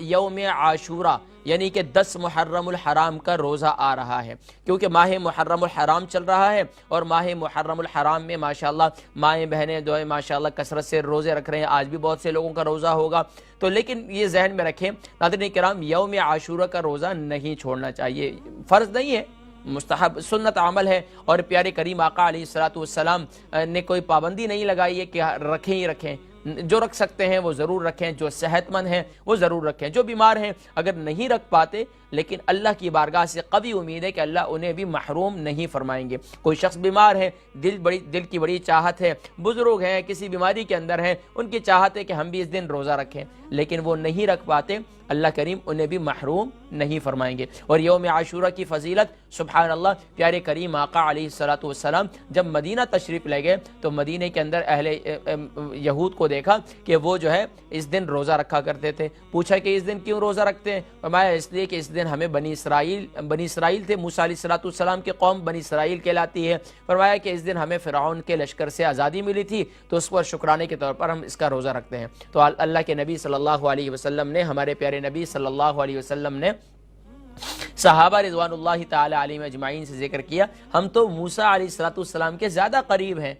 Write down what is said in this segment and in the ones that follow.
یوم عاشورہ یعنی کہ 10 محرم الحرام کا روزہ آ رہا ہے، کیونکہ ماہ محرم الحرام چل رہا ہے، اور ماہ محرم الحرام میں ماشاءاللہ مائیں بہنیں جو ہے ماشاءاللہ کثرت سے روزے رکھ رہے ہیں، آج بھی بہت سے لوگوں کا روزہ ہوگا۔ تو لیکن یہ ذہن میں رکھیں ناظرین کرام، یوم عاشورہ کا روزہ نہیں چھوڑنا چاہیے، فرض نہیں ہے، مستحب سنت عمل ہے، اور پیارے کریم آقا علیہ السلام نے کوئی پابندی نہیں لگائی ہے کہ رکھیں ہی رکھیں، جو رکھ سکتے ہیں وہ ضرور رکھیں، جو صحت مند ہیں وہ ضرور رکھیں، جو بیمار ہیں اگر نہیں رکھ پاتے لیکن اللہ کی بارگاہ سے قوی امید ہے کہ اللہ انہیں بھی محروم نہیں فرمائیں گے۔ کوئی شخص بیمار ہے، دل کی بڑی چاہت ہے، بزرگ ہیں، کسی بیماری کے اندر ہیں، ان کی چاہت ہے کہ ہم بھی اس دن روزہ رکھیں، لیکن وہ نہیں رکھ پاتے، اللہ کریم انہیں بھی محروم نہیں فرمائیں گے۔ اور یوم عاشورہ کی فضیلت سبحان اللہ، پیارے کریم آقا علیہ السلام جب مدینہ تشریف لے گئے تو مدینہ کے اندر اہل یہود کو دیکھا کہ وہ جو ہے اس دن روزہ رکھا کرتے تھے۔ پوچھا کہ اس دن کیوں روزہ رکھتے ہیں؟ فرمایا اس لیے کہ اس دن ہمیں بنی اسرائیل تھے، موسیٰ علیہ السلام کی قوم بنی اسرائیل کہلاتی ہے، فرمایا کہ اس دن ہمیں فرعون کے لشکر سے آزادی ملی تھی، تو اس پر شکرانے کے طور پر ہم اس کا روزہ رکھتے ہیں۔ تو اللہ کے نبی صلی اللہ علیہ وسلم نے، ہمارے پیارے نبی صلی اللہ علیہ وسلم نے صحابہ رضوان اللہ تعالی علیہم اجمعین سے ذکر کیا، ہم تو موسیٰ علیہ السلام کے زیادہ قریب ہیں،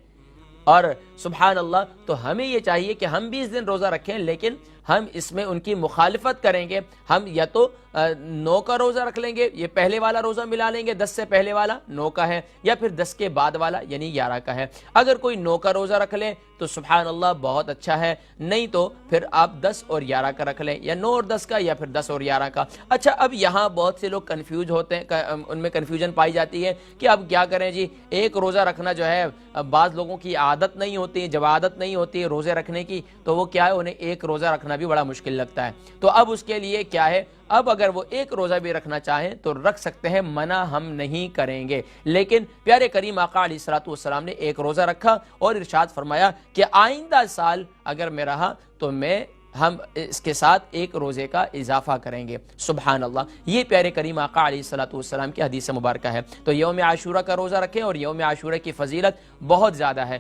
اور سبحان اللہ تو ہمیں یہ چاہیے کہ ہم بھی اس دن روزہ رکھیں، لیکن ہم اس میں ان کی مخالفت کریں گے۔ ہم یا تو 9 کا روزہ رکھ لیں گے، یہ پہلے والا روزہ ملا لیں گے، 10 سے پہلے والا 9 کا ہے، یا پھر 10 کے بعد والا یعنی 11 کا ہے۔ اگر کوئی 9 کا روزہ رکھ لیں تو سبحان اللہ بہت اچھا ہے، نہیں تو پھر آپ 10 اور 11 کا رکھ لیں، یا 9 اور 10 کا، یا پھر 10 اور 11 کا۔ اچھا، اب یہاں بہت سے لوگ کنفیوز ہوتے ہیں، ان میں کنفیوژن پائی جاتی ہے کہ اب کیا کریں جی، ایک روزہ رکھنا جو ہے بعض لوگوں کی عادت نہیں ہوتی، جب عادت نہیں ہوتی روزے رکھنے کی تو وہ کیا ہے، انہیں ایک روزہ رکھنا بھی بڑا مشکل لگتا ہے۔ تو اب اس کے لیے کیا ہے، اب اگر وہ ایک روزہ بھی رکھنا چاہیں تو رکھ سکتے ہیں، منع ہم نہیں کریں گے۔ لیکن پیارے کریم آقا علیہ السلام نے ایک روزہ رکھا اور ارشاد فرمایا کہ آئندہ سال اگر میں رہا تو ہم اس کے ساتھ ایک روزے کا اضافہ کریں گے۔ سبحان اللہ، یہ پیارے کریم آقا علیہ السلام کی حدیث مبارکہ ہے۔ تو یوم عاشورہ کا روزہ رکھیں، اور یوم عاشورہ کی فضیلت بہت زیادہ ہے۔